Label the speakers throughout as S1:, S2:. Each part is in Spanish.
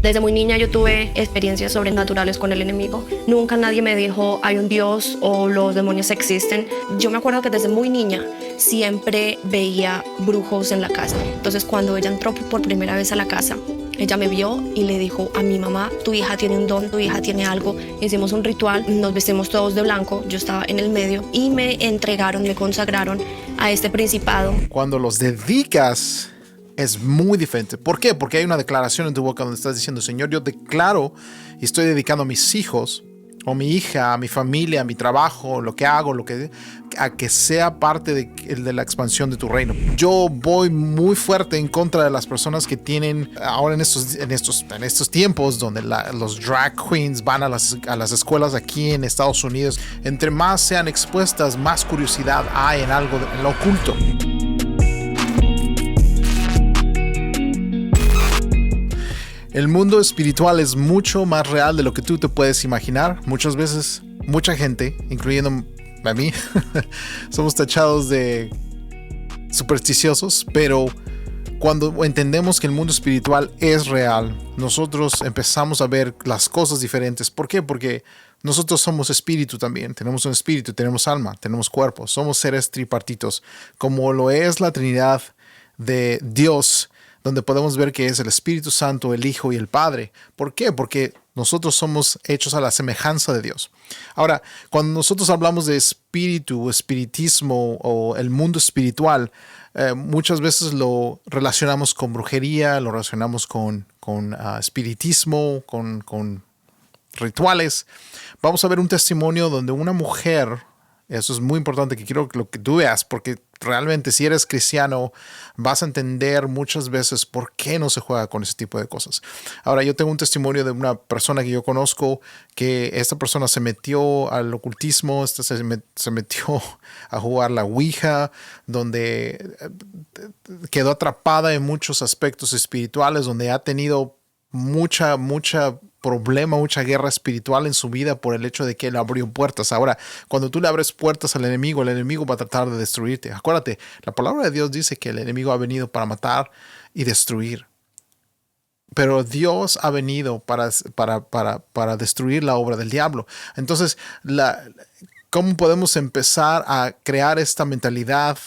S1: Desde muy niña yo tuve experiencias sobrenaturales con el enemigo. Nunca nadie me dijo hay un Dios o los demonios existen. Yo me acuerdo que desde muy niña siempre veía brujos en la casa. Entonces cuando ella entró por primera vez a la casa, ella me vio y le dijo a mi mamá, tu hija tiene un don, tu hija tiene algo. Hicimos un ritual, nos vestimos todos de blanco, yo estaba en el medio y me entregaron, me consagraron a este principado.
S2: Cuando los dedicas es muy diferente. ¿Por qué? Porque hay una declaración en tu boca donde estás diciendo, Señor, yo declaro y estoy dedicando a mis hijos o mi hija, a mi familia, a mi trabajo, lo que hago, a que sea parte de la expansión de tu reino. Yo voy muy fuerte en contra de las personas que tienen ahora en estos tiempos donde los drag queens van a las escuelas aquí en Estados Unidos. Entre más sean expuestas, más curiosidad hay en algo en lo oculto. El mundo espiritual es mucho más real de lo que tú te puedes imaginar. Muchas veces, mucha gente, incluyendo a mí, somos tachados de supersticiosos, pero cuando entendemos que el mundo espiritual es real, nosotros empezamos a ver las cosas diferentes. ¿Por qué? Porque nosotros somos espíritu también. Tenemos un espíritu, tenemos alma, tenemos cuerpo. Somos seres tripartitos, como lo es la Trinidad de Dios, donde podemos ver que es el Espíritu Santo, el Hijo y el Padre. ¿Por qué? Porque nosotros somos hechos a la semejanza de Dios. Ahora, cuando nosotros hablamos de espíritu, espiritismo o el mundo espiritual, muchas veces lo relacionamos con brujería, lo relacionamos con espiritismo, con rituales. Vamos a ver un testimonio donde una mujer, eso es muy importante que quiero que tú veas, porque realmente si eres cristiano vas a entender muchas veces por qué no se juega con ese tipo de cosas. Ahora, yo tengo un testimonio de una persona que yo conozco, que esta persona se metió al ocultismo, se metió a jugar la Ouija, donde quedó atrapada en muchos aspectos espirituales, donde ha tenido mucha problema, mucha guerra espiritual en su vida por el hecho de que él abrió puertas. Ahora, cuando tú le abres puertas al enemigo, el enemigo va a tratar de destruirte. Acuérdate, la palabra de Dios dice que el enemigo ha venido para matar y destruir. Pero Dios ha venido para destruir la obra del diablo. Entonces, ¿cómo podemos empezar a crear esta mentalidad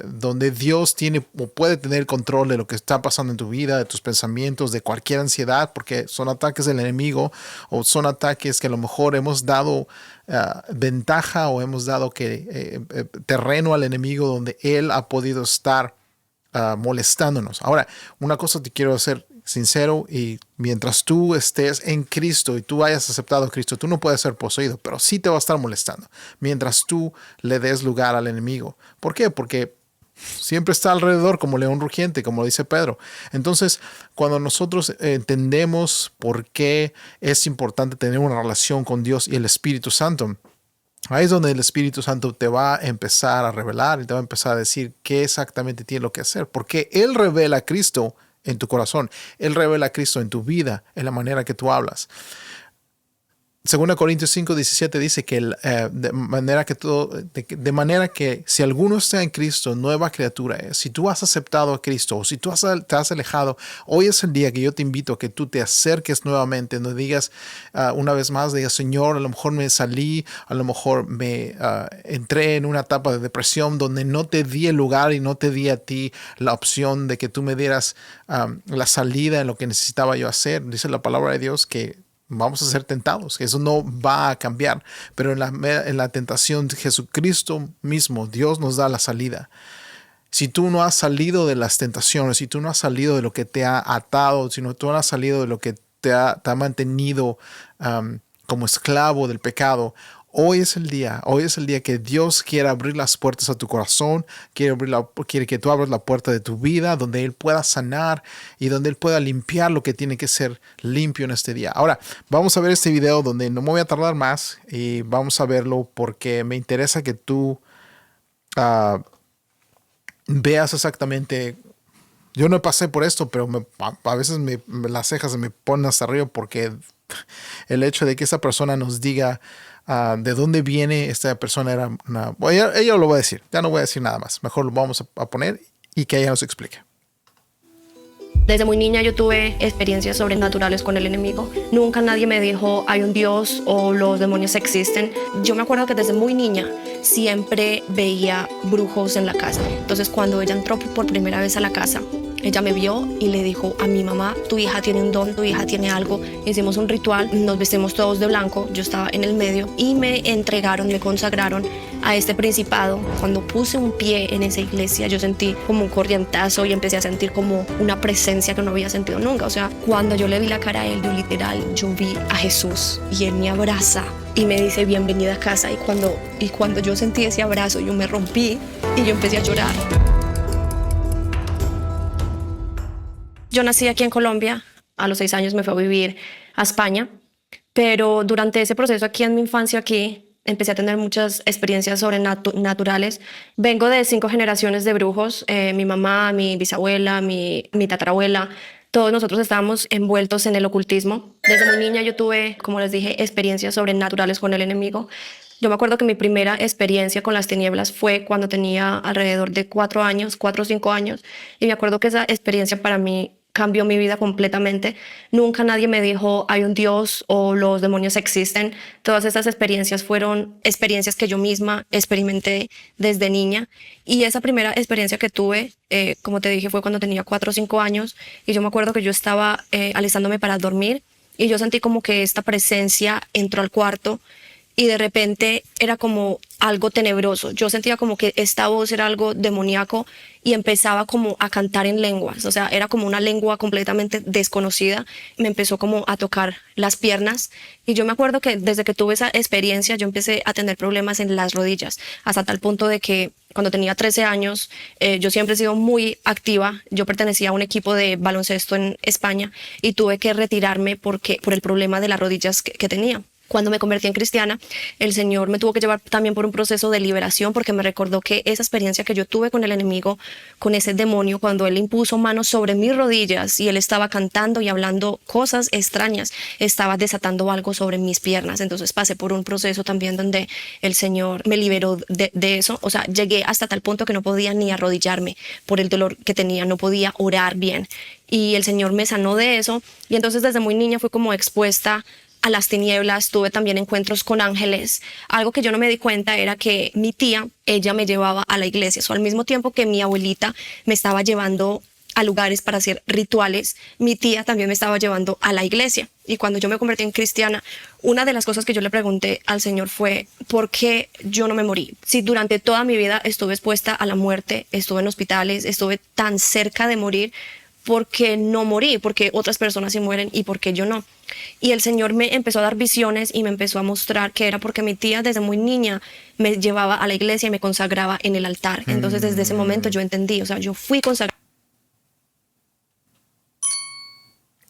S2: donde Dios tiene o puede tener control de lo que está pasando en tu vida, de tus pensamientos, de cualquier ansiedad? Porque son ataques del enemigo o son ataques que a lo mejor hemos dado ventaja o hemos dado terreno al enemigo donde él ha podido estar molestándonos. Ahora, una cosa te quiero hacer sincero, y mientras tú estés en Cristo y tú hayas aceptado a Cristo, tú no puedes ser poseído, pero sí te va a estar molestando mientras tú le des lugar al enemigo. ¿Por qué? Porque siempre está alrededor como león rugiente, como dice Pedro. Entonces, cuando nosotros entendemos por qué es importante tener una relación con Dios y el Espíritu Santo, ahí es donde el Espíritu Santo te va a empezar a revelar y te va a empezar a decir qué exactamente tiene lo que hacer, porque Él revela a Cristo en tu corazón. Él revela a Cristo en tu vida, en la manera que tú hablas. 2 Corintios 5:17 dice que de manera que si alguno está en Cristo, nueva criatura es. Si tú has aceptado a Cristo o si tú te has alejado, hoy es el día que yo te invito a que tú te acerques nuevamente. No digas una vez más, digas, Señor, a lo mejor me salí, a lo mejor me entré en una etapa de depresión donde no te di el lugar y no te di a ti la opción de que tú me dieras la salida en lo que necesitaba yo hacer. Dice la palabra de Dios que vamos a ser tentados, que eso no va a cambiar, pero en la tentación de Jesucristo mismo, Dios nos da la salida. Si tú no has salido de las tentaciones, si tú no has salido de lo que te ha atado, si no tú no has salido de lo que te ha mantenido como esclavo del pecado, hoy es el día que Dios quiere abrir las puertas a tu corazón, quiere que tú abras la puerta de tu vida, donde Él pueda sanar y donde Él pueda limpiar lo que tiene que ser limpio en este día. Ahora, vamos a ver este video donde no me voy a tardar más y vamos a verlo porque me interesa que tú veas exactamente. Yo no pasé por esto, pero a veces las cejas se me ponen hasta arriba porque el hecho de que esa persona nos diga de dónde viene esta persona era ella lo va a decir, ya no voy a decir nada más, mejor lo vamos a poner y que ella nos explique.
S1: Desde muy niña yo tuve experiencias sobrenaturales con el enemigo. Nunca nadie me dijo hay un Dios o los demonios existen. Yo me acuerdo que desde muy niña siempre veía brujos en la casa. Entonces cuando ella entró por primera vez a la casa, ella me vio y le dijo a mi mamá, tu hija tiene un don, tu hija tiene algo. Hicimos un ritual, nos vestimos todos de blanco, yo estaba en el medio y me entregaron, me consagraron a este principado. Cuando puse un pie en esa iglesia yo sentí como un corrientazo y empecé a sentir como una presencia que no había sentido nunca. O sea, cuando yo le vi la cara a él, yo literal, yo vi a Jesús y él me abraza y me dice bienvenida a casa. Y cuando yo sentí ese abrazo yo me rompí y yo empecé a llorar. Yo nací aquí en Colombia, a los 6 años me fui a vivir a España, pero durante ese proceso aquí en mi infancia aquí empecé a tener muchas experiencias sobrenaturales. Vengo de 5 generaciones de brujos, mi mamá, mi bisabuela, mi tatarabuela, todos nosotros estábamos envueltos en el ocultismo. Desde muy niña yo tuve, como les dije, experiencias sobrenaturales con el enemigo. Yo me acuerdo que mi primera experiencia con las tinieblas fue cuando tenía alrededor de 4 años, 4 o 5 años, y me acuerdo que esa experiencia para mí cambió mi vida completamente. Nunca nadie me dijo hay un Dios o los demonios existen. Todas estas experiencias fueron experiencias que yo misma experimenté desde niña. Y esa primera experiencia que tuve, como te dije, fue cuando tenía 4 o 5 años. Y yo me acuerdo que yo estaba alistándome para dormir y yo sentí como que esta presencia entró al cuarto y de repente era como algo tenebroso. Yo sentía como que esta voz era algo demoníaco y empezaba como a cantar en lenguas. O sea, era como una lengua completamente desconocida. Me empezó como a tocar las piernas y yo me acuerdo que desde que tuve esa experiencia yo empecé a tener problemas en las rodillas, hasta tal punto de que cuando tenía 13 años, yo siempre he sido muy activa. Yo pertenecía a un equipo de baloncesto en España y tuve que retirarme por el problema de las rodillas que tenía. Cuando me convertí en cristiana, el Señor me tuvo que llevar también por un proceso de liberación porque me recordó que esa experiencia que yo tuve con el enemigo, con ese demonio, cuando él impuso manos sobre mis rodillas y él estaba cantando y hablando cosas extrañas, estaba desatando algo sobre mis piernas. Entonces pasé por un proceso también donde el Señor me liberó de eso. O sea, llegué hasta tal punto que no podía ni arrodillarme por el dolor que tenía, no podía orar bien. Y el Señor me sanó de eso. Y entonces desde muy niña fui como expuesta a las tinieblas, tuve también encuentros con ángeles. Algo que yo no me di cuenta era que mi tía, ella me llevaba a la iglesia. Al mismo tiempo que mi abuelita me estaba llevando a lugares para hacer rituales, mi tía también me estaba llevando a la iglesia. Y cuando yo me convertí en cristiana, una de las cosas que yo le pregunté al Señor fue, ¿por qué yo no me morí? Si durante toda mi vida estuve expuesta a la muerte, estuve en hospitales, estuve tan cerca de morir, ¿por qué no morí? Porque otras personas sí mueren y ¿por qué yo no? Y el Señor me empezó a dar visiones y me empezó a mostrar que era porque mi tía desde muy niña me llevaba a la iglesia y me consagraba en el altar. Entonces desde ese momento yo entendí, o sea, yo fui consagrada.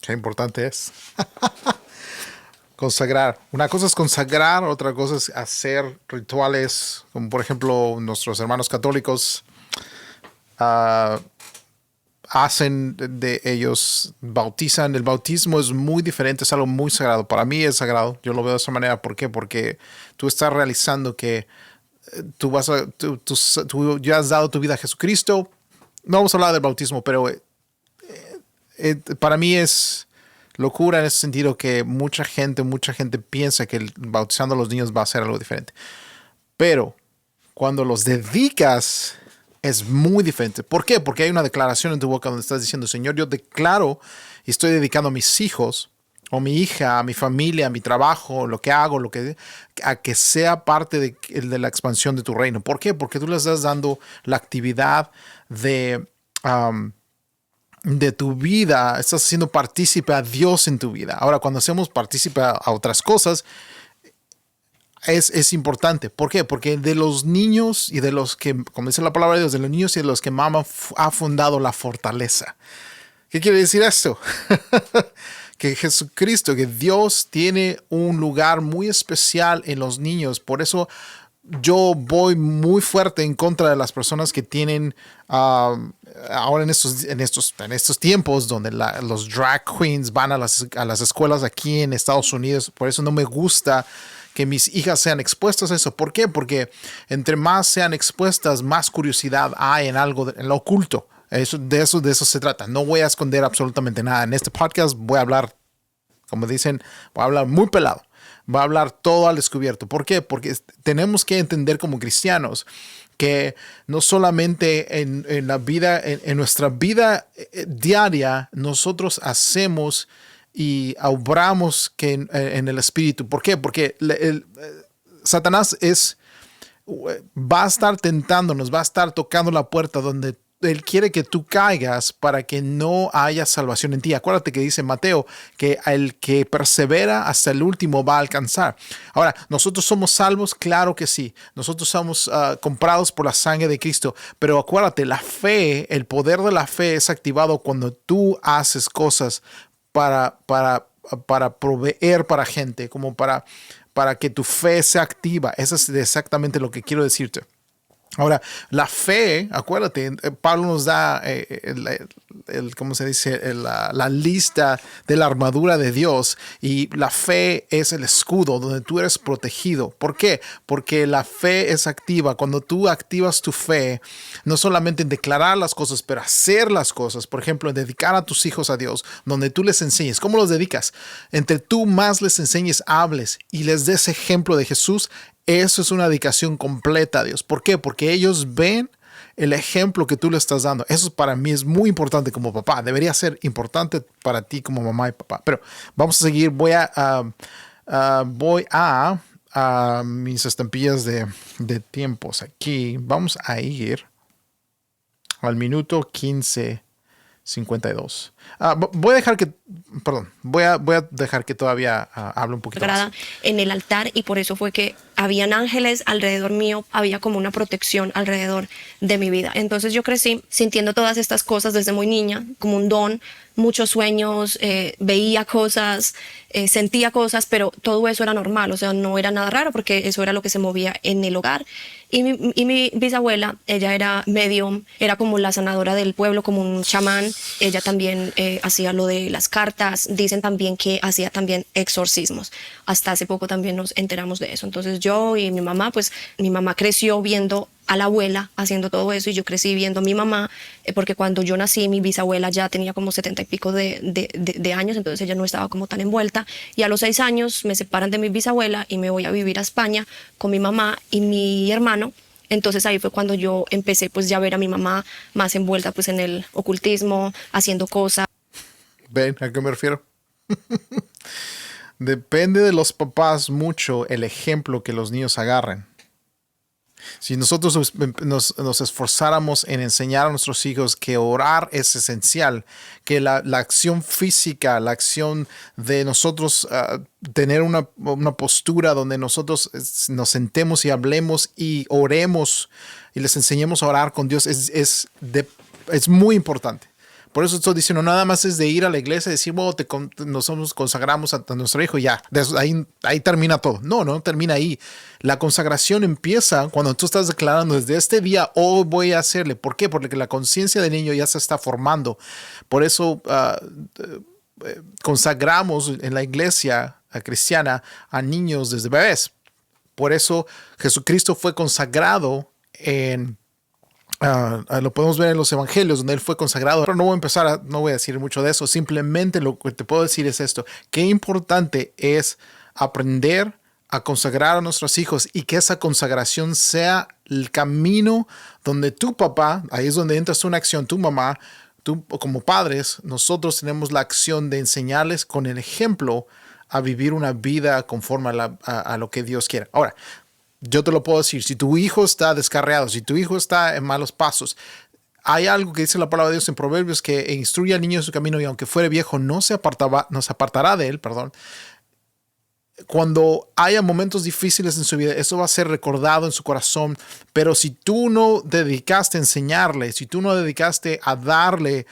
S2: Qué importante es. Consagrar. Una cosa es consagrar, otra cosa es hacer rituales, como por ejemplo nuestros hermanos católicos hacen de ellos, bautizan. El bautismo es muy diferente, es algo muy sagrado. Para mí es sagrado, yo lo veo de esa manera. ¿Por qué? Porque tú estás realizando que tú ya has dado tu vida a Jesucristo. No vamos a hablar del bautismo, pero para mí es locura en ese sentido que mucha gente piensa que bautizando a los niños va a ser algo diferente. Pero cuando los dedicas es muy diferente. ¿Por qué? Porque hay una declaración en tu boca donde estás diciendo, Señor, yo declaro y estoy dedicando a mis hijos o mi hija, a mi familia, a mi trabajo, lo que hago, a que sea parte de la expansión de tu reino. ¿Por qué? Porque tú le estás dando la actividad de tu vida, estás haciendo partícipe a Dios en tu vida. Ahora, cuando hacemos partícipe a otras cosas, es importante. ¿Por qué? Porque de los niños y de los que, como dice la palabra de Dios, de los niños y de los que maman, ha fundado la fortaleza. ¿Qué quiere decir esto? Que Jesucristo, que Dios tiene un lugar muy especial en los niños. Por eso yo voy muy fuerte en contra de las personas que tienen ahora en estos tiempos donde los drag queens van a las escuelas aquí en Estados Unidos. Por eso no me gusta que mis hijas sean expuestas a eso. ¿Por qué? Porque entre más sean expuestas, más curiosidad hay en algo, en lo oculto. De eso se trata. No voy a esconder absolutamente nada. En este podcast voy a hablar, como dicen, voy a hablar muy pelado. Voy a hablar todo al descubierto. ¿Por qué? Porque tenemos que entender como cristianos que no solamente en la vida, en nuestra vida diaria, nosotros hacemos y obramos que en el Espíritu. ¿Por qué? Porque Satanás va a estar tentándonos, va a estar tocando la puerta donde Él quiere que tú caigas para que no haya salvación en ti. Acuérdate que dice Mateo que el que persevera hasta el último va a alcanzar. Ahora, ¿nosotros somos salvos? Claro que sí. Nosotros somos comprados por la sangre de Cristo. Pero acuérdate, la fe, el poder de la fe es activado cuando tú haces cosas para proveer para gente, como para que tu fe sea activa. Eso es exactamente lo que quiero decirte. Ahora, la fe, acuérdate, Pablo nos da ¿cómo se dice? La lista de la armadura de Dios, y la fe es el escudo donde tú eres protegido. ¿Por qué? Porque la fe es activa. Cuando tú activas tu fe, no solamente en declarar las cosas, pero hacer las cosas. Por ejemplo, en dedicar a tus hijos a Dios, donde tú les enseñes. ¿Cómo los dedicas? Entre tú más les enseñes, hables y les des ejemplo de Jesús. Eso es una dedicación completa a Dios. ¿Por qué? Porque ellos ven el ejemplo que tú le estás dando. Eso para mí es muy importante como papá. Debería ser importante para ti como mamá y papá. Pero vamos a seguir. Voy a mis estampillas de tiempos aquí. Vamos a ir al minuto 15:52. Voy a dejar que todavía hable un poquito más.
S1: En el altar, y por eso fue que habían ángeles alrededor mío, había como una protección alrededor de mi vida. Entonces yo crecí sintiendo todas estas cosas desde muy niña, como un don, muchos sueños, veía cosas, sentía cosas, pero todo eso era normal, o sea, no era nada raro porque eso era lo que se movía en el hogar. Y mi bisabuela, ella era medium, era como la sanadora del pueblo, como un chamán. Ella también hacía lo de las cartas. Dicen también que hacía también exorcismos. Hasta hace poco también nos enteramos de eso. Entonces yo y mi mamá, pues mi mamá creció viendo a la abuela haciendo todo eso, y yo crecí viendo a mi mamá, porque cuando yo nací mi bisabuela ya tenía como 70 y pico de años, entonces ella no estaba como tan envuelta, y a los 6 años me separan de mi bisabuela y me voy a vivir a España con mi mamá y mi hermano. Entonces ahí fue cuando yo empecé pues ya a ver a mi mamá más envuelta pues en el ocultismo, haciendo cosas.
S2: ¿Ven a qué me refiero? Depende de los papás mucho el ejemplo que los niños agarren. Si nosotros nos esforzáramos en enseñar a nuestros hijos que orar es esencial, que la acción física, la acción de nosotros tener una postura donde nosotros nos sentemos y hablemos y oremos y les enseñemos a orar con Dios es muy importante. Por eso estoy diciendo, nada más es de ir a la iglesia y decir, bueno, nosotros consagramos a nuestro hijo y ya, ahí termina todo. No termina ahí. La consagración empieza cuando tú estás declarando, desde este día, hoy voy a hacerle. ¿Por qué? Porque la conciencia del niño ya se está formando. Por eso consagramos en la iglesia cristiana a niños desde bebés. Por eso Jesucristo fue consagrado lo podemos ver en los evangelios donde él fue consagrado, pero no voy a decir mucho de eso. Simplemente lo que te puedo decir es esto: qué importante es aprender a consagrar a nuestros hijos y que esa consagración sea el camino donde tu papá, ahí es donde entras tú en acción, tu mamá, tú como padres, nosotros tenemos la acción de enseñarles con el ejemplo a vivir una vida conforme a lo que Dios quiere. Ahora, yo te lo puedo decir, si tu hijo está descarriado, si tu hijo está en malos pasos, hay algo que dice la palabra de Dios en Proverbios, que instruye al niño en su camino y aunque fuere viejo no se apartará de él, perdón. Cuando haya momentos difíciles en su vida, eso va a ser recordado en su corazón, pero si tú no dedicaste a enseñarle, si tú no dedicaste a darle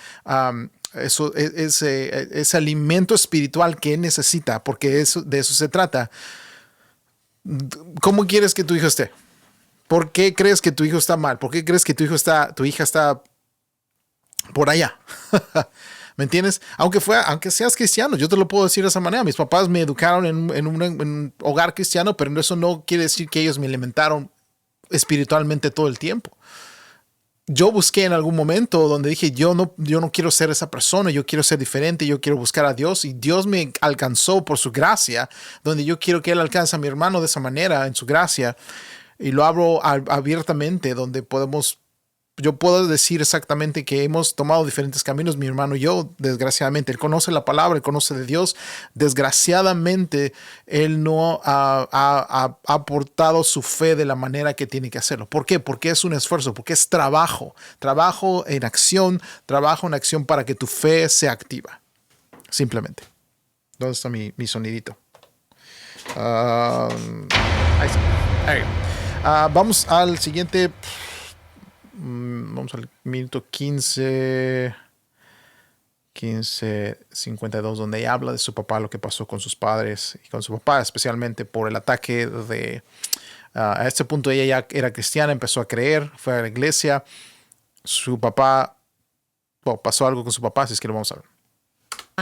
S2: ese alimento espiritual que él necesita, porque de eso se trata, ¿cómo quieres que tu hijo esté? ¿Por qué crees que tu hijo está mal? ¿Por qué crees que tu hija está por allá? ¿Me entiendes? Aunque seas cristiano, yo te lo puedo decir de esa manera. Mis papás me educaron en un hogar cristiano, pero eso no quiere decir que ellos me alimentaron espiritualmente todo el tiempo. yo busqué en algún momento donde dije, yo no quiero ser esa persona, yo quiero ser diferente, yo quiero buscar a Dios y Dios me alcanzó por su gracia, donde yo quiero que Él alcance a mi hermano de esa manera, en su gracia, y lo abro abiertamente, donde yo puedo decir exactamente que hemos tomado diferentes caminos, mi hermano y yo, desgraciadamente. Él conoce la palabra, él conoce de Dios. Desgraciadamente, él no ha aportado su fe de la manera que tiene que hacerlo. ¿Por qué? Porque es un esfuerzo, porque es trabajo. Trabajo en acción para que tu fe sea activa. Simplemente. ¿Dónde está mi sonidito? Ahí está. Ahí. Vamos al siguiente. Vamos al minuto 15:52, donde ella habla de su papá, lo que pasó con sus padres y con su papá, especialmente por el ataque a este punto ella ya era cristiana, empezó a creer, fue a la iglesia. Su papá, pasó algo con su papá, así es que lo vamos a ver.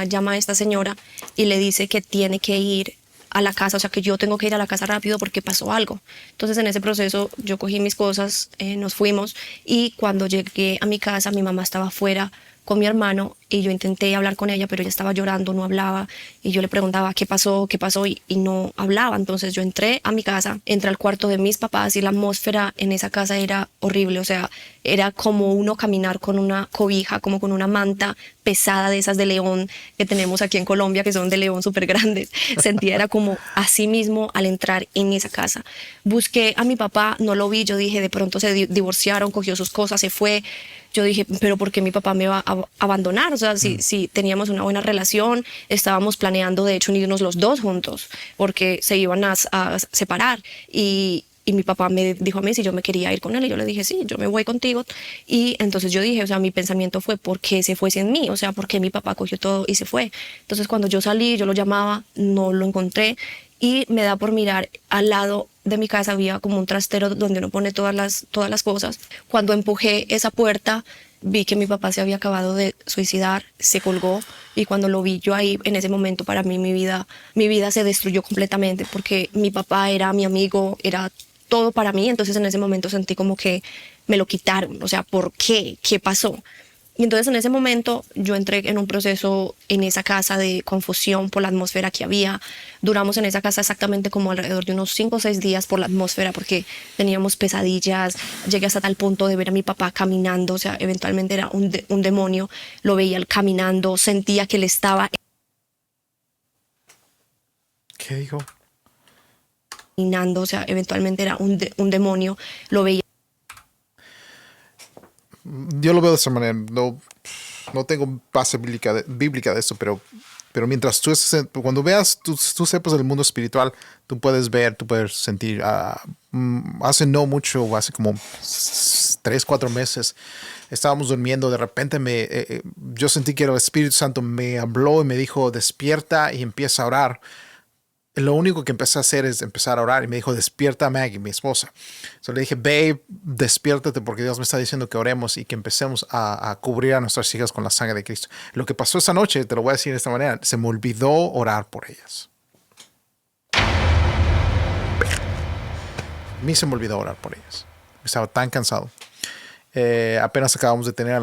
S1: Llama a esta señora y le dice que tiene que ir a la casa, o sea, que yo tengo que ir a la casa rápido porque pasó algo. Entonces, en ese proceso, yo cogí mis cosas, nos fuimos, y cuando llegué a mi casa, mi mamá estaba afuera con mi hermano y yo intenté hablar con ella, pero ella estaba llorando, no hablaba, y yo le preguntaba qué pasó, y no hablaba. Entonces yo entré a mi casa, entré al cuarto de mis papás, y la atmósfera en esa casa era horrible, o sea, era como uno caminar con una cobija, como con una manta pesada de esas de león que tenemos aquí en Colombia, que son de león súper grandes. Sentía, era como así mismo al entrar en esa casa. Busqué a mi papá, no lo vi, yo dije, de pronto se divorciaron, cogió sus cosas, se fue. Yo dije, pero ¿por qué mi papá me va a abandonar? O sea, si teníamos una buena relación, estábamos planeando, de hecho, irnos los dos juntos, porque se iban a separar. Y mi papá me dijo a mí si yo me quería ir con él, y yo le dije, sí, yo me voy contigo. Y entonces yo dije, o sea, mi pensamiento fue, ¿por qué se fue sin mí? O sea, ¿por qué mi papá cogió todo y se fue? Entonces cuando yo salí, yo lo llamaba, no lo encontré, y me da por mirar al lado de mi casa, había como un trastero donde uno pone todas las cosas. Cuando empujé esa puerta, vi que mi papá se había acabado de suicidar, se colgó, y cuando lo vi yo ahí, en ese momento, para mí mi vida se destruyó completamente, porque mi papá era mi amigo, era todo para mí. Entonces en ese momento sentí como que me lo quitaron, o sea, ¿por qué? ¿Qué pasó? Y entonces en ese momento yo entré en un proceso en esa casa de confusión por la atmósfera que había. Duramos en esa casa exactamente como alrededor de unos 5 o 6 días por la atmósfera, porque teníamos pesadillas. Llegué hasta tal punto de ver a mi papá caminando, o sea, eventualmente era un demonio. Lo veía él caminando, sentía que él estaba
S2: ¿Qué dijo?
S1: caminando, o sea, eventualmente era un demonio. Lo veía.
S2: Yo lo veo de esa manera. No tengo base bíblica de eso, pero mientras cuando veas, tú sepas del mundo espiritual, tú puedes ver, tú puedes sentir. Hace no mucho, hace como 3-4 meses, estábamos durmiendo. De repente yo sentí que el Espíritu Santo me habló y me dijo, despierta y empieza a orar. Lo único que empecé a hacer es empezar a orar, y me dijo, despierta a Maggie, mi esposa. Entonces le dije, babe, despiértate, porque Dios me está diciendo que oremos y que empecemos a cubrir a nuestras hijas con la sangre de Cristo. Lo que pasó esa noche, te lo voy a decir de esta manera, se me olvidó orar por ellas. A mí se me olvidó orar por ellas. Estaba tan cansado. Apenas acabamos de tener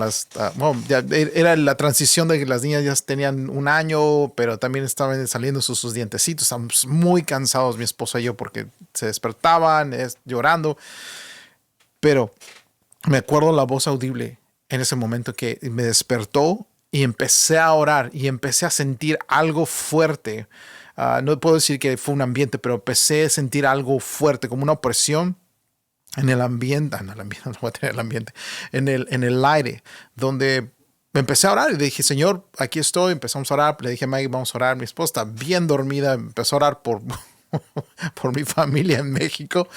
S2: ya era la transición de que las niñas ya tenían 1 año, pero también estaban saliendo sus dientecitos. Estábamos muy cansados, mi esposa y yo, porque se despertaban llorando. Pero me acuerdo la voz audible en ese momento que me despertó, y empecé a orar y empecé a sentir algo fuerte. No puedo decir que fue un ambiente, pero empecé a sentir algo fuerte, como una opresión en el ambiente, no voy a tener el ambiente, en el aire, donde me empecé a orar y dije, Señor, aquí estoy. Empezamos a orar, le dije a Maggie, vamos a orar. Mi esposa está bien dormida, empezó a orar por mi familia en México,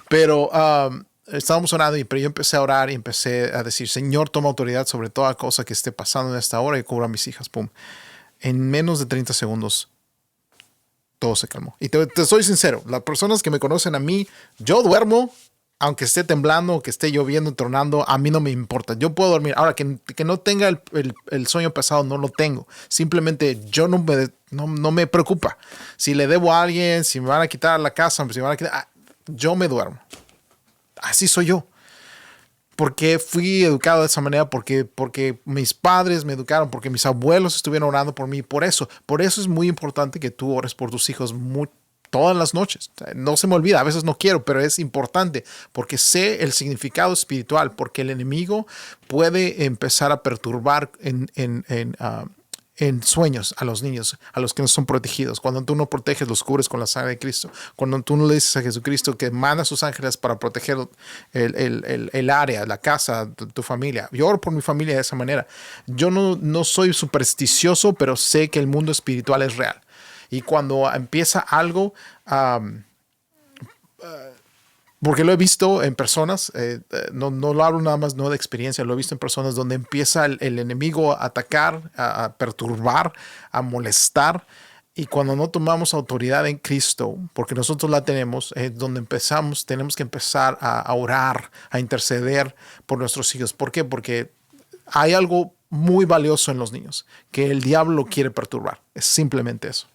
S2: pero estábamos orando, pero yo empecé a orar y empecé a decir, Señor, toma autoridad sobre toda cosa que esté pasando en esta hora y cubra a mis hijas. Pum. En menos de 30 segundos, todo se calmó. Y te soy sincero, las personas que me conocen a mí, yo duermo, aunque esté temblando, que esté lloviendo, tronando, a mí no me importa. Yo puedo dormir. Ahora, que no tenga el sueño pesado, no lo tengo. Simplemente yo no me preocupa. Si le debo a alguien, si me van a quitar la casa, si me van a quitar, yo me duermo. Así soy yo. ¿Por qué fui educado de esa manera? Porque mis padres me educaron, porque mis abuelos estuvieron orando por mí. Por eso es muy importante que tú ores por tus hijos todas las noches. No se me olvida, a veces no quiero, pero es importante porque sé el significado espiritual, porque el enemigo puede empezar a perturbar en sueños a los niños, a los que no son protegidos. Cuando tú no proteges, los cubres con la sangre de Cristo. Cuando tú no le dices a Jesucristo que manda a sus ángeles para proteger el área, la casa, tu familia. Yo oro por mi familia de esa manera. Yo no soy supersticioso, pero sé que el mundo espiritual es real. Y cuando empieza algo, porque lo he visto en personas, no lo hablo nada más no de experiencia, lo he visto en personas donde empieza el enemigo a atacar, a perturbar, a molestar. Y cuando no tomamos autoridad en Cristo, porque nosotros la tenemos, donde tenemos que empezar a orar, a interceder por nuestros hijos. ¿Por qué? Porque hay algo muy valioso en los niños, que el diablo quiere perturbar. Es simplemente eso.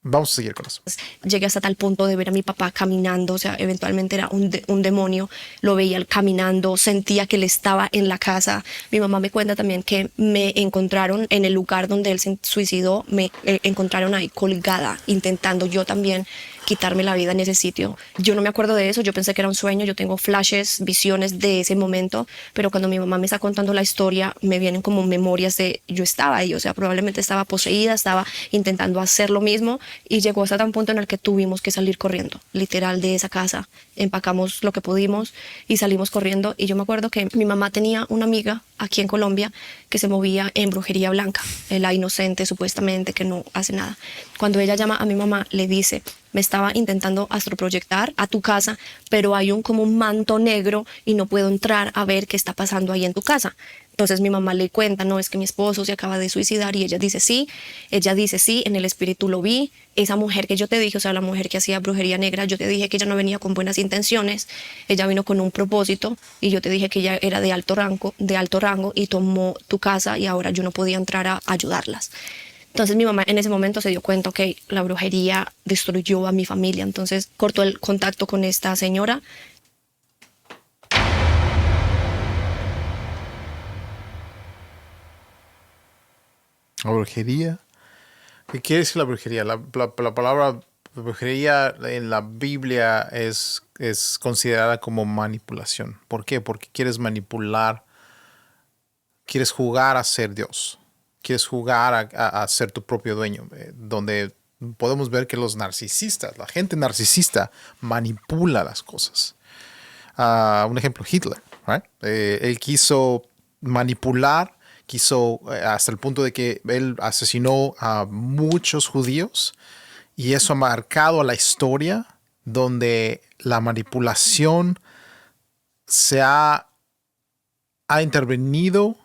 S2: Vamos a seguir con eso.
S1: Llegué hasta tal punto de ver a mi papá caminando, o sea, eventualmente era un demonio, lo veía caminando, sentía que él estaba en la casa. Mi mamá me cuenta también que me encontraron en el lugar donde él se suicidó, me encontraron ahí colgada, intentando yo también quitarme la vida en ese sitio. Yo no me acuerdo de eso, yo pensé que era un sueño, yo tengo flashes, visiones de ese momento, pero cuando mi mamá me está contando la historia, me vienen como memorias de yo estaba ahí, o sea, probablemente estaba poseída, estaba intentando hacer lo mismo y llegó hasta un punto en el que tuvimos que salir corriendo, literal, de esa casa. Empacamos lo que pudimos y salimos corriendo. Y yo me acuerdo que mi mamá tenía una amiga aquí en Colombia que se movía en brujería blanca, la inocente supuestamente que no hace nada. Cuando ella llama a mi mamá, le dice: me estaba intentando astroproyectar a tu casa, pero hay como un manto negro y no puedo entrar a ver qué está pasando ahí en tu casa. Entonces mi mamá le cuenta: no, es que mi esposo se acaba de suicidar. Y ella dice sí, en el espíritu lo vi. Esa mujer que yo te dije, o sea, la mujer que hacía brujería negra, yo te dije que ella no venía con buenas intenciones, ella vino con un propósito, y yo te dije que ella era de alto rango y tomó tu casa y ahora yo no podía entrar a ayudarlas. Entonces mi mamá en ese momento se dio cuenta que la brujería destruyó a mi familia, entonces cortó el contacto con esta señora.
S2: La brujería. ¿Qué quiere decir la brujería? La palabra brujería en la Biblia es considerada como manipulación. ¿Por qué? Porque quieres manipular, quieres jugar a ser Dios, quieres jugar a ser tu propio dueño, donde podemos ver que los narcisistas, la gente narcisista, manipula las cosas. Un ejemplo, Hitler, right? Él quiso manipular, hasta el punto de que él asesinó a muchos judíos, y eso ha marcado a la historia, donde la manipulación ha intervenido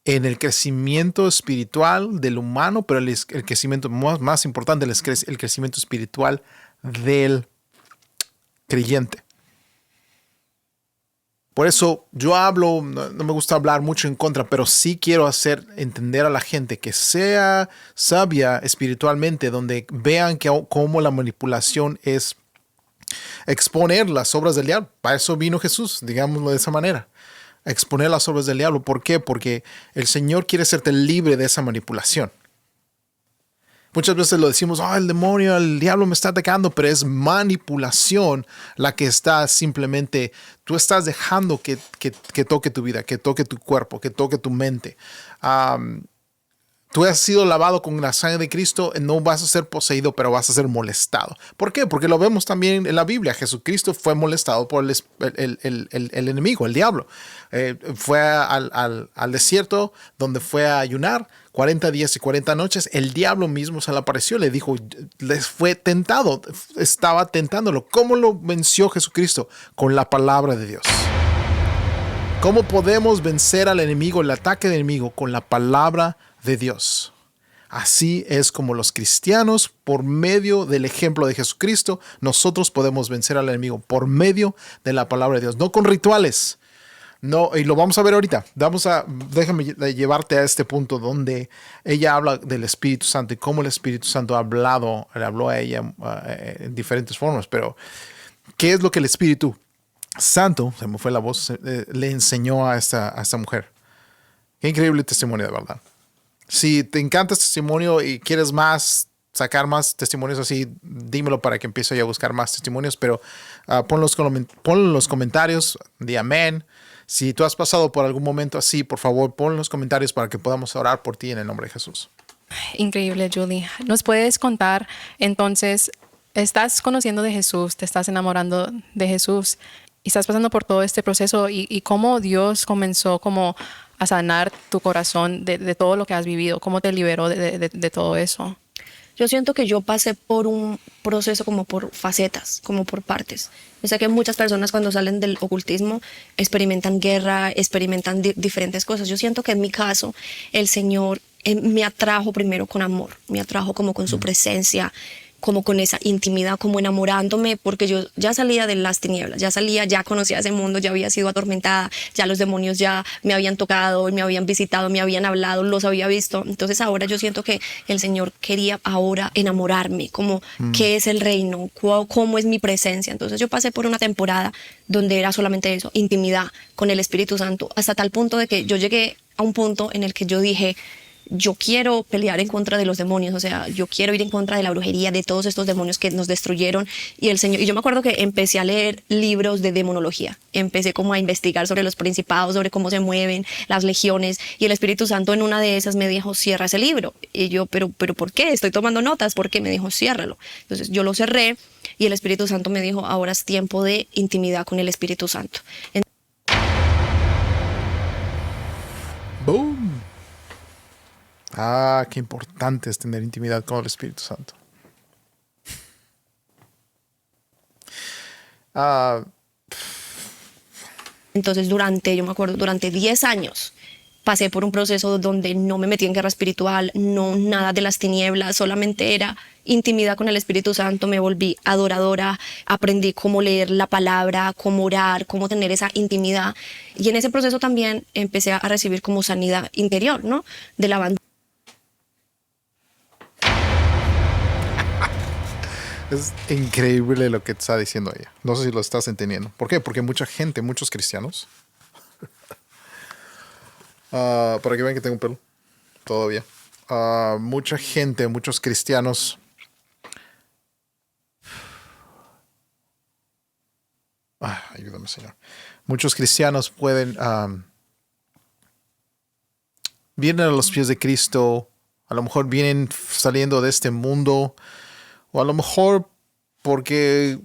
S2: en el crecimiento espiritual del humano, pero el crecimiento más importante es el crecimiento espiritual del creyente. Por eso yo hablo, no me gusta hablar mucho en contra, pero sí quiero hacer entender a la gente que sea sabia espiritualmente, donde vean cómo la manipulación es exponer las obras del diablo. Para eso vino Jesús, digámoslo de esa manera. Exponer las obras del diablo. ¿Por qué? Porque el Señor quiere hacerte libre de esa manipulación. Muchas veces lo decimos: el demonio, el diablo me está atacando, pero es manipulación la que está simplemente, tú estás dejando que toque tu vida, que toque tu cuerpo, que toque tu mente. Tú has sido lavado con la sangre de Cristo, no vas a ser poseído, pero vas a ser molestado. ¿Por qué? Porque lo vemos también en la Biblia. Jesucristo fue molestado por el enemigo, el diablo. Fue al desierto, donde fue a ayunar 40 días y 40 noches. El diablo mismo se le apareció, le dijo, les fue tentado, estaba tentándolo. ¿Cómo lo venció Jesucristo? Con la palabra de Dios. ¿Cómo podemos vencer al enemigo, el ataque del enemigo? Con la palabra de Dios. Así es como los cristianos, por medio del ejemplo de Jesucristo, nosotros podemos vencer al enemigo por medio de la palabra de Dios, no con rituales. No, y lo vamos a ver ahorita. Déjame llevarte a este punto donde ella habla del Espíritu Santo y cómo el Espíritu Santo le habló a ella en diferentes formas. Pero, ¿qué es lo que el Espíritu Santo, se me fue la voz, le enseñó a esta mujer. Qué increíble testimonio, de verdad. Si te encanta este testimonio y quieres más, sacar más testimonios así, dímelo para que empiece yo a buscar más testimonios, pero ponlo en los comentarios, di amén. Si tú has pasado por algún momento así, por favor, pon en los comentarios para que podamos orar por ti en el nombre de Jesús.
S3: Increíble, Julie. ¿Nos puedes contar entonces, estás conociendo de Jesús, te estás enamorando de Jesús y estás pasando por todo este proceso y cómo Dios comenzó como a sanar tu corazón de todo lo que has vivido? ¿Cómo te liberó de todo eso?
S1: Yo siento que yo pasé por un proceso como por facetas, como por partes. O sea que muchas personas cuando salen del ocultismo experimentan guerra, experimentan diferentes cosas. Yo siento que en mi caso el Señor me atrajo primero con amor, me atrajo como con su presencia, como con esa intimidad, como enamorándome, porque yo ya salía de las tinieblas, ya conocía ese mundo, ya había sido atormentada, ya los demonios ya me habían tocado, me habían visitado, me habían hablado, los había visto. Entonces ahora yo siento que el Señor quería ahora enamorarme, como qué es el reino, cómo es mi presencia. Entonces yo pasé por una temporada donde era solamente eso, intimidad con el Espíritu Santo, hasta tal punto de que yo llegué a un punto en el que yo dije, yo quiero pelear en contra de los demonios, o sea, yo quiero ir en contra de la brujería, de todos estos demonios que nos destruyeron. Y el Señor, y yo me acuerdo que empecé a leer libros de demonología, empecé como a investigar sobre los principados, sobre cómo se mueven las legiones, y el Espíritu Santo en una de esas me dijo, cierra ese libro. Y yo, pero ¿por qué? Estoy tomando notas, ¿por qué? Me dijo, ciérralo. Entonces yo lo cerré y el Espíritu Santo me dijo, ahora es tiempo de intimidad con el Espíritu Santo.
S2: ¡Boom! Ah, qué importante es tener intimidad con el Espíritu Santo.
S1: Entonces yo me acuerdo, durante 10 años pasé por un proceso donde no me metí en guerra espiritual, no nada de las tinieblas, solamente era intimidad con el Espíritu Santo, me volví adoradora, aprendí cómo leer la palabra, cómo orar, cómo tener esa intimidad. Y en ese proceso también empecé a recibir como sanidad interior, ¿no? De la abandono.
S2: Es increíble lo que está diciendo ella. No sé si lo estás entendiendo. ¿Por qué? Porque mucha gente, muchos cristianos, para que vean que tengo un pelo, todavía. Mucha gente, muchos cristianos ayúdame, Señor. Muchos cristianos pueden vienen a los pies de Cristo, a lo mejor vienen saliendo de este mundo, o a lo mejor porque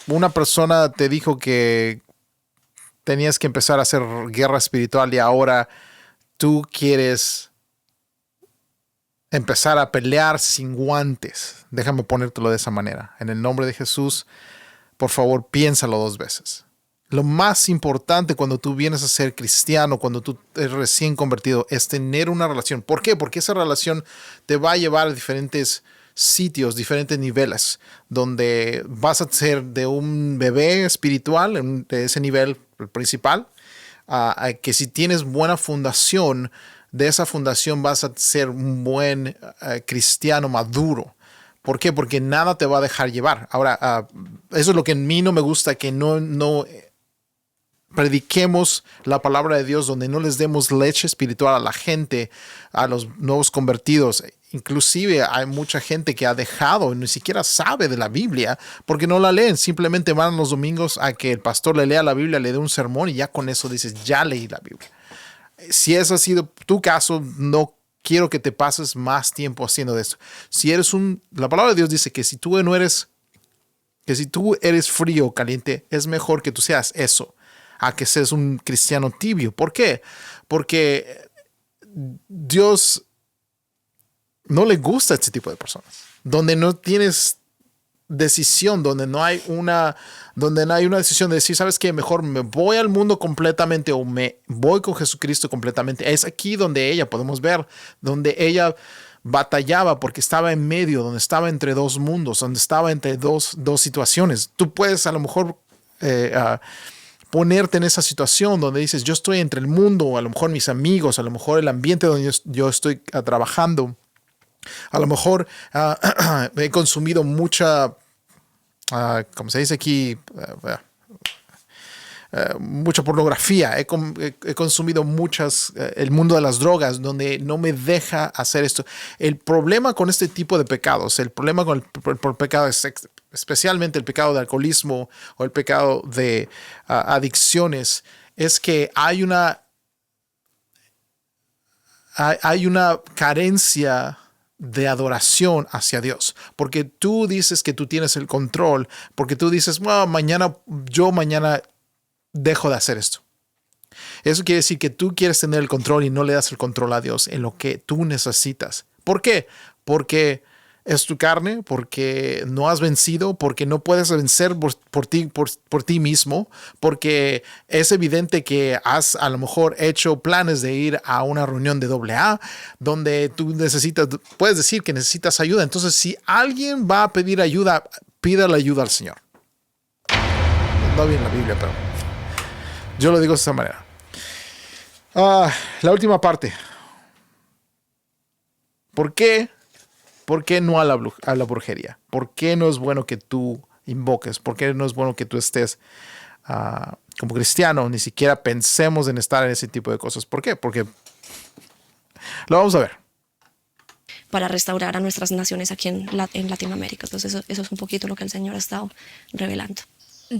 S2: una persona te dijo que tenías que empezar a hacer guerra espiritual y ahora tú quieres empezar a pelear sin guantes. Déjame ponértelo de esa manera. En el nombre de Jesús, por favor, piénsalo 2 veces. Lo más importante cuando tú vienes a ser cristiano, cuando tú eres recién convertido, es tener una relación. ¿Por qué? Porque esa relación te va a llevar a diferentes sitios, diferentes niveles, donde vas a ser de un bebé espiritual, de ese nivel principal, a que si tienes buena fundación, de esa fundación vas a ser un buen cristiano maduro. ¿Por qué? Porque nada te va a dejar llevar. Ahora, eso es lo que en mí no me gusta, que no prediquemos la palabra de Dios, donde no les demos leche espiritual a la gente, a los nuevos convertidos. Inclusive hay mucha gente que ha dejado y ni siquiera sabe de la Biblia porque no la leen. Simplemente van los domingos a que el pastor le lea la Biblia, le dé un sermón y ya con eso dices, ya leí la Biblia. Si ese ha sido tu caso, no quiero que te pases más tiempo haciendo esto. Si eres la palabra de Dios dice que si tú eres frío o caliente, es mejor que tú seas eso, a que seas un cristiano tibio. ¿Por qué? Porque Dios no le gusta este tipo de personas, donde no tienes decisión, donde no hay una decisión de decir, ¿sabes qué? Mejor me voy al mundo completamente o me voy con Jesucristo completamente. Es aquí donde podemos ver, donde ella batallaba porque estaba en medio, donde estaba entre 2 mundos, donde estaba entre dos situaciones. Tú puedes a lo mejor ponerte en esa situación donde dices, yo estoy entre el mundo, a lo mejor mis amigos, a lo mejor el ambiente donde yo estoy trabajando. A lo mejor he consumido mucha, como se dice aquí, mucha pornografía, he consumido el mundo de las drogas, donde no me deja hacer esto. El problema con este tipo de pecados, el problema con el pecado, especialmente el pecado de alcoholismo o el pecado de adicciones, es que hay una carencia de adoración hacia Dios, porque tú dices que tú tienes el control, porque tú dices, bueno, mañana dejo de hacer esto. Eso quiere decir que tú quieres tener el control y no le das el control a Dios en lo que tú necesitas. ¿Por qué? Porque es tu carne, porque no has vencido, porque no puedes vencer por ti mismo, porque es evidente que has a lo mejor hecho planes de ir a una reunión de AA donde tú puedes decir que necesitas ayuda. Entonces, si alguien va a pedir ayuda, pida la ayuda al Señor. No viene en la Biblia, pero yo lo digo de esta manera. La última parte. ¿Por qué? ¿Por qué no a la brujería? ¿Por qué no es bueno que tú invoques? ¿Por qué no es bueno que tú estés como cristiano? Ni siquiera pensemos en estar en ese tipo de cosas. ¿Por qué? Porque lo vamos a ver.
S1: Para restaurar a nuestras naciones aquí en Latinoamérica. Entonces eso es un poquito lo que el Señor ha estado revelando.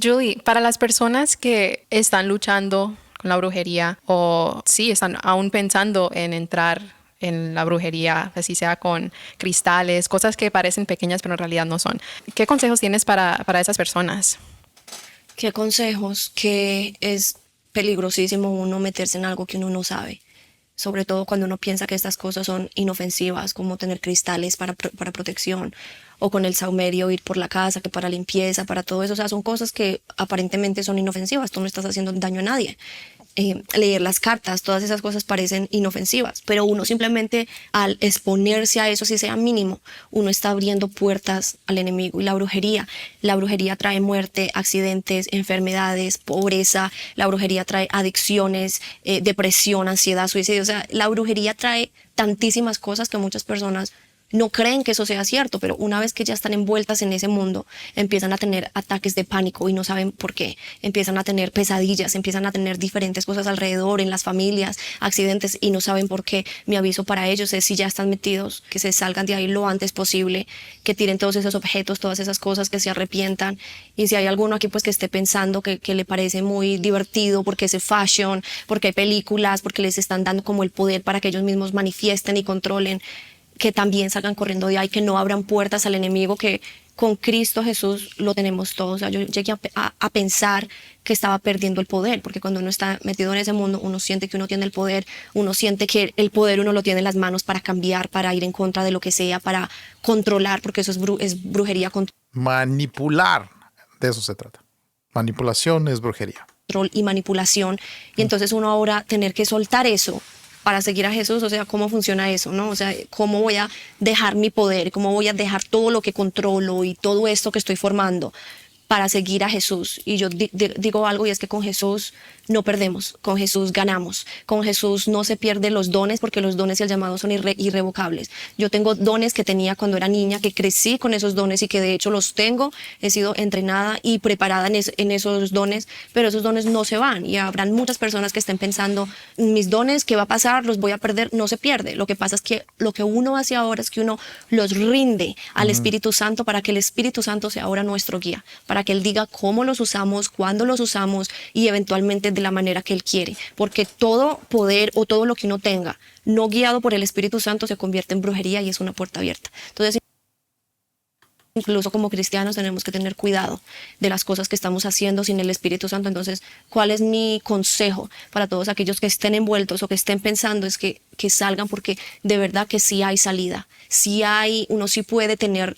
S3: Julie, para las personas que están luchando con la brujería o sí están aún pensando en entrar en la brujería, así sea con cristales, cosas que parecen pequeñas pero en realidad no son, ¿qué consejos tienes para esas personas?
S1: ¿Qué consejos? Que es peligrosísimo uno meterse en algo que uno no sabe. Sobre todo cuando uno piensa que estas cosas son inofensivas, como tener cristales para protección, o con el saumerio ir por la casa, que para limpieza, para todo eso. O sea, son cosas que aparentemente son inofensivas. Tú no estás haciendo daño a nadie. Leer las cartas, todas esas cosas parecen inofensivas, pero uno simplemente al exponerse a eso, si sea mínimo, uno está abriendo puertas al enemigo. Y la brujería trae muerte, accidentes, enfermedades, pobreza. La brujería trae adicciones, depresión, ansiedad, suicidio. O sea, la brujería trae tantísimas cosas que muchas personas no creen que eso sea cierto, pero una vez que ya están envueltas en ese mundo, empiezan a tener ataques de pánico y no saben por qué. Empiezan a tener pesadillas, empiezan a tener diferentes cosas alrededor, en las familias, accidentes, y no saben por qué. Mi aviso para ellos es, si ya están metidos, que se salgan de ahí lo antes posible, que tiren todos esos objetos, todas esas cosas, que se arrepientan. Y si hay alguno aquí pues que esté pensando que le parece muy divertido porque es fashion, porque hay películas, porque les están dando como el poder para que ellos mismos manifiesten y controlen, que también salgan corriendo de ahí, que no abran puertas al enemigo, que con Cristo Jesús lo tenemos todo. O sea, yo llegué a pensar que estaba perdiendo el poder, porque cuando uno está metido en ese mundo, uno siente que uno tiene el poder, uno siente que el poder uno lo tiene en las manos para cambiar, para ir en contra de lo que sea, para controlar, porque eso es brujería.
S2: Manipular, de eso se trata. Manipulación es brujería.
S1: Control y manipulación. Y entonces uno ahora tener que soltar eso para seguir a Jesús. O sea, ¿cómo funciona eso, no? O sea, ¿cómo voy a dejar mi poder? ¿Cómo voy a dejar todo lo que controlo y todo esto que estoy formando para seguir a Jesús? Y yo digo algo, y es que con Jesús no perdemos, con Jesús ganamos, con Jesús no se pierden los dones, porque los dones y el llamado son irrevocables. Yo tengo dones que tenía cuando era niña, que crecí con esos dones y que de hecho los tengo, he sido entrenada y preparada en esos dones, pero esos dones no se van, y habrán muchas personas que estén pensando, mis dones, ¿qué va a pasar? ¿Los voy a perder? No se pierde. Lo que pasa es que lo que uno hace ahora es que uno los rinde al Espíritu Santo, para que el Espíritu Santo sea ahora nuestro guía, para que Él diga cómo los usamos, cuándo los usamos y eventualmente de la manera que Él quiere, porque todo poder o todo lo que uno tenga no guiado por el Espíritu Santo se convierte en brujería y es una puerta abierta. Entonces, incluso como cristianos tenemos que tener cuidado de las cosas que estamos haciendo sin el Espíritu Santo. Entonces, ¿cuál es mi consejo para todos aquellos que estén envueltos o que estén pensando? Es que salgan, porque de verdad que sí hay salida. Uno sí puede tener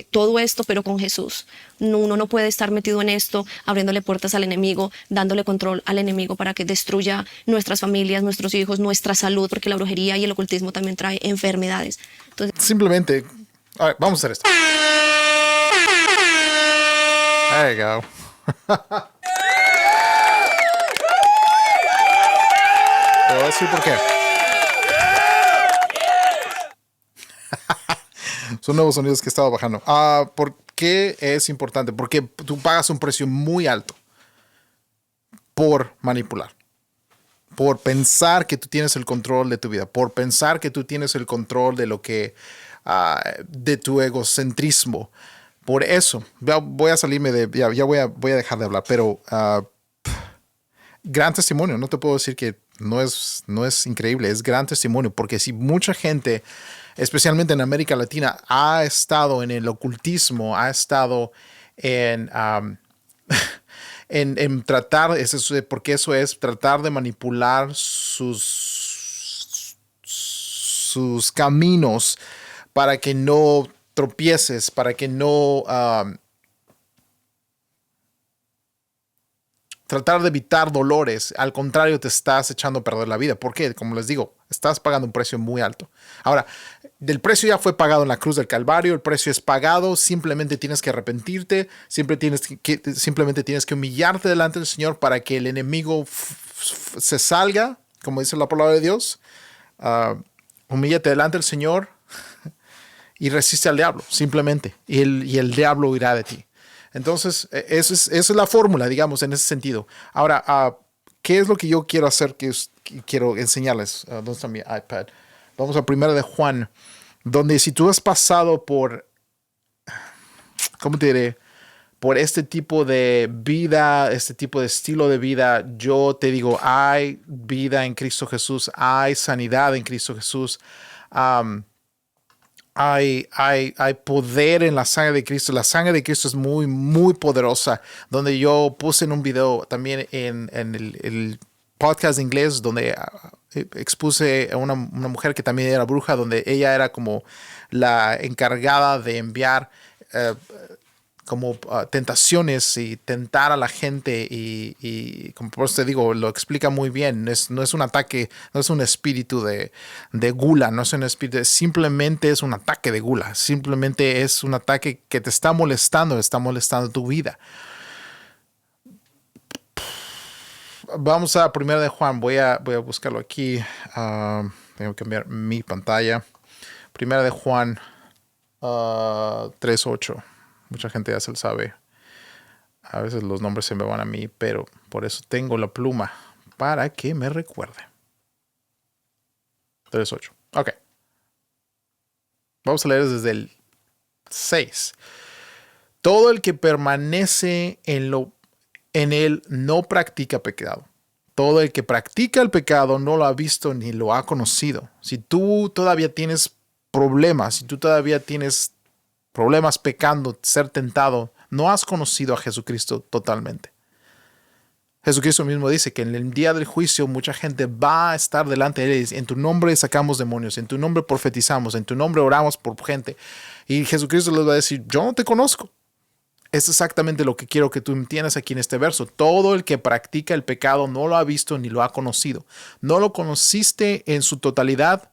S1: todo esto, pero con Jesús. Uno no puede estar metido en esto, abriéndole puertas al enemigo, dándole control al enemigo para que destruya nuestras familias, nuestros hijos, nuestra salud, porque la brujería y el ocultismo también trae enfermedades. Entonces,
S2: simplemente, a ver, vamos a hacer esto. There you go. Te voy a decir por qué. Son nuevos sonidos que he estado bajando. ¿Por qué es importante? Porque tú pagas un precio muy alto por manipular, por pensar que tú tienes el control de tu vida, por pensar que tú tienes el control de lo que, de tu egocentrismo. Por eso, voy a salirme de, ya voy a dejar de hablar, pero gran testimonio. No te puedo decir que no es increíble, es gran testimonio, porque si mucha gente, especialmente en América Latina, ha estado en el ocultismo, ha estado en en tratar, porque eso es tratar de manipular sus caminos para que no tropieces, para que no tratar de evitar dolores. Al contrario, te estás echando a perder la vida. ¿Por qué? Como les digo, estás pagando un precio muy alto. Ahora, el precio ya fue pagado en la cruz del Calvario, el precio es pagado, simplemente tienes que arrepentirte, simplemente tienes que humillarte delante del Señor para que el enemigo se salga, como dice la palabra de Dios. Humíllate delante del Señor y resiste al diablo, simplemente. Y el diablo huirá de ti. Entonces, esa es la fórmula, digamos, en ese sentido. Ahora, ¿qué es lo que yo quiero hacer? Que quiero enseñarles. ¿Dónde está mi iPad? Vamos a 1 de Juan, donde si tú has pasado por, ¿cómo te diré? Por este tipo de vida, este tipo de estilo de vida, yo te digo, hay vida en Cristo Jesús, hay sanidad en Cristo Jesús. Hay poder en la sangre de Cristo. La sangre de Cristo es muy, muy poderosa. Donde yo puse en un video también en el podcast de inglés, donde expuse a una mujer que también era bruja, donde ella era como la encargada de enviar tentaciones y tentar a la gente y como por eso te digo, lo explica muy bien. No es un ataque, no es un espíritu de gula, no es un espíritu, simplemente es un ataque de gula, simplemente es un ataque que te está molestando tu vida. Vamos a 1 de Juan, voy a buscarlo aquí, tengo que cambiar mi pantalla. 1 de Juan 3:8. Mucha gente ya se lo sabe. A veces los nombres se me van a mí, pero por eso tengo la pluma para que me recuerde. 3:8. Ok. Vamos a leer desde el 6. Todo el que permanece en él no practica pecado. Todo el que practica el pecado no lo ha visto ni lo ha conocido. Si tú todavía tienes problemas, si tú todavía tienes problemas pecando, ser tentado, no has conocido a Jesucristo totalmente. Jesucristo mismo dice que en el día del juicio mucha gente va a estar delante de él. En tu nombre sacamos demonios, en tu nombre profetizamos, en tu nombre oramos por gente. Y Jesucristo les va a decir, yo no te conozco. Es exactamente lo que quiero que tú entiendas aquí en este verso. Todo el que practica el pecado no lo ha visto ni lo ha conocido. No lo conociste en su totalidad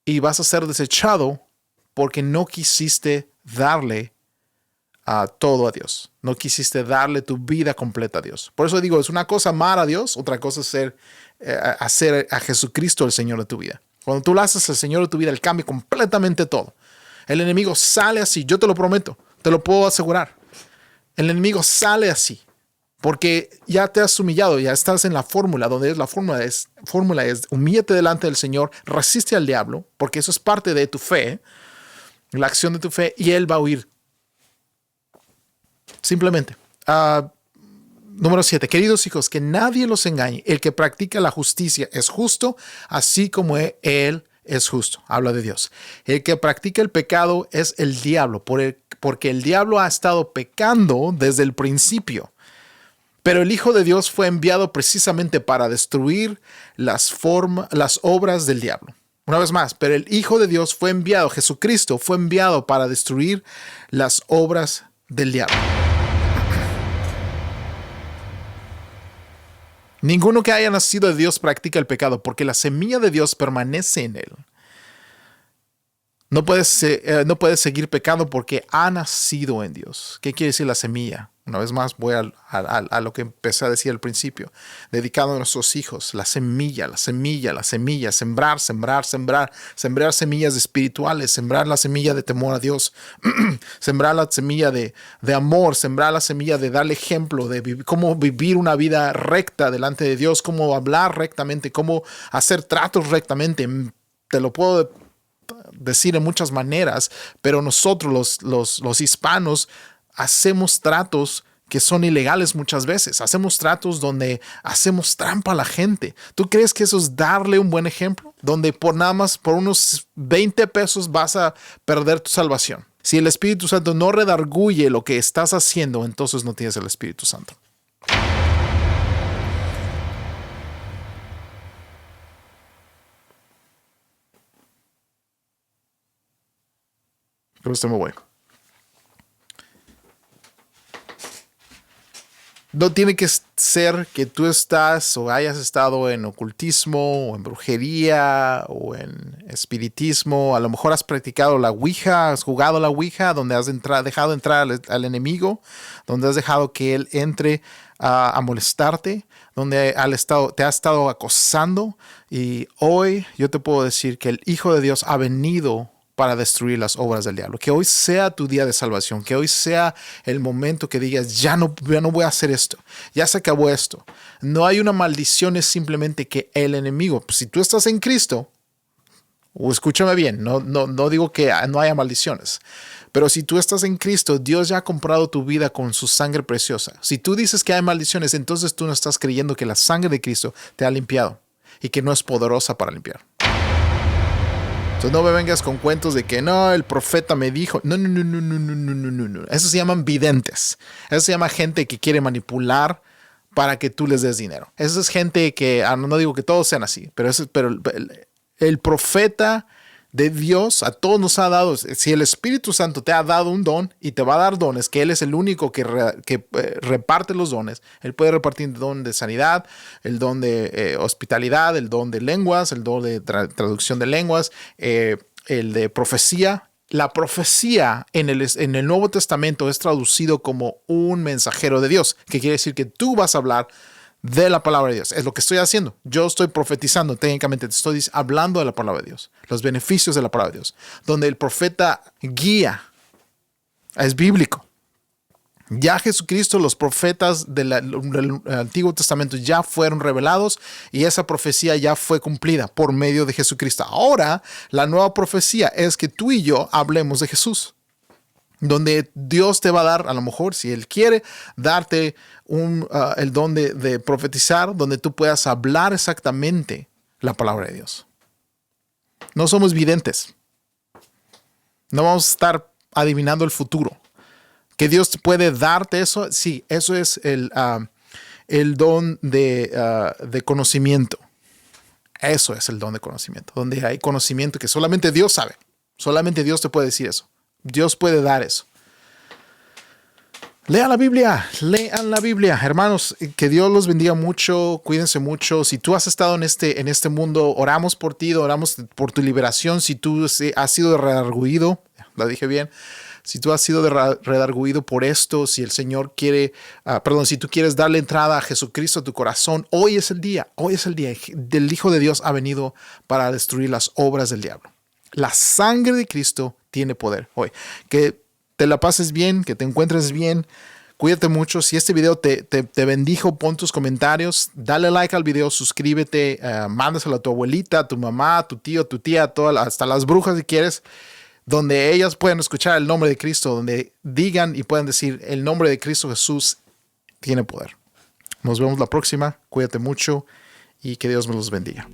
S2: y vas a ser desechado porque no quisiste darle todo a Dios. No quisiste darle tu vida completa a Dios. Por eso digo, es una cosa amar a Dios, otra cosa es hacer a Jesucristo el Señor de tu vida. Cuando tú lo haces al Señor de tu vida, Él cambia completamente todo. El enemigo sale así, yo te lo prometo, te lo puedo asegurar. El enemigo sale así, porque ya te has humillado, ya estás en la fórmula, donde la fórmula es humíllate delante del Señor, resiste al diablo, porque eso es parte de tu fe, la acción de tu fe, y él va a huir. Simplemente. Número 7. Queridos hijos, que nadie los engañe. El que practica la justicia es justo, así como él es justo. Habla de Dios. El que practica el pecado es el diablo, porque el diablo ha estado pecando desde el principio. Pero el Hijo de Dios fue enviado precisamente para destruir las obras del diablo. Una vez más, pero el Hijo de Dios fue enviado, Jesucristo fue enviado para destruir las obras del diablo. Ninguno que haya nacido de Dios practica el pecado, porque la semilla de Dios permanece en él. No puedes seguir pecando porque ha nacido en Dios. ¿Qué quiere decir la semilla? Una vez más voy a lo que empecé a decir al principio, dedicado a nuestros hijos, la semilla, sembrar semillas espirituales, sembrar la semilla de temor a Dios, sembrar la semilla de amor, sembrar la semilla de darle ejemplo, de cómo vivir una vida recta delante de Dios, cómo hablar rectamente, cómo hacer tratos rectamente. Te lo puedo decir en muchas maneras, pero nosotros los hispanos hacemos tratos que son ilegales muchas veces. Hacemos tratos donde hacemos trampa a la gente. ¿Tú crees que eso es darle un buen ejemplo? Donde por nada más, por unos 20 pesos vas a perder tu salvación. Si el Espíritu Santo no redarguye lo que estás haciendo, entonces no tienes el Espíritu Santo. Pero esto me voy. No tiene que ser que tú estás o hayas estado en ocultismo o en brujería o en espiritismo. A lo mejor has practicado la Ouija, has jugado la Ouija, donde has dejado entrar al enemigo, donde has dejado que él entre a molestarte, donde te ha estado acosando. Y hoy yo te puedo decir que el Hijo de Dios ha venido para destruir las obras del diablo. Que hoy sea tu día de salvación, que hoy sea el momento que digas, ya no voy a hacer esto, ya se acabó esto. No hay una maldición, es simplemente que el enemigo, si tú estás en Cristo, o escúchame bien, no digo que no haya maldiciones, pero si tú estás en Cristo, Dios ya ha comprado tu vida con su sangre preciosa. Si tú dices que hay maldiciones, entonces tú no estás creyendo que la sangre de Cristo te ha limpiado y que no es poderosa para limpiar. Entonces no me vengas con cuentos de que no, el profeta me dijo. No. Eso se llaman videntes. Eso se llama gente que quiere manipular para que tú les des dinero. Eso es gente que, no digo que todos sean así, pero el profeta de Dios a todos nos ha dado. Si el Espíritu Santo te ha dado un don y te va a dar dones, que Él es el único que reparte los dones. Él puede repartir el don de sanidad, el don de hospitalidad, el don de lenguas, el don de traducción de lenguas, el de profecía. La profecía en el Nuevo Testamento es traducido como un mensajero de Dios, que quiere decir que tú vas a hablar de la palabra de Dios. Es lo que estoy haciendo. Yo estoy profetizando, técnicamente te estoy hablando de la palabra de Dios, los beneficios de la palabra de Dios, donde el profeta guía. Es bíblico. Ya Jesucristo, los profetas del Antiguo Testamento ya fueron revelados y esa profecía ya fue cumplida por medio de Jesucristo. Ahora, la nueva profecía es que tú y yo hablemos de Jesús, donde Dios te va a dar, a lo mejor, si Él quiere, darte el don de profetizar, donde tú puedas hablar exactamente la palabra de Dios. No somos videntes. No vamos a estar adivinando el futuro. ¿Que Dios puede darte eso? Sí, eso es el don de conocimiento. Eso es el don de conocimiento, donde hay conocimiento que solamente Dios sabe. Solamente Dios te puede decir eso. Dios puede dar eso. Lean la Biblia, hermanos, que Dios los bendiga mucho, cuídense mucho. Si tú has estado en este mundo, oramos por ti, oramos por tu liberación. Si tú has sido redarguido, lo dije bien, si tú has sido redarguido por esto, si el Señor quiere, si tú quieres darle entrada a Jesucristo a tu corazón, hoy es el día del Hijo de Dios ha venido para destruir las obras del diablo. La sangre de Cristo tiene poder hoy. Que te la pases bien, que te encuentres bien. Cuídate mucho. Si este video te bendijo, pon tus comentarios. Dale like al video, suscríbete, mándaselo a tu abuelita, a tu mamá, a tu tío, a tu tía, hasta las brujas si quieres, donde ellas puedan escuchar el nombre de Cristo, donde digan y puedan decir el nombre de Cristo Jesús tiene poder. Nos vemos la próxima. Cuídate mucho y que Dios me los bendiga.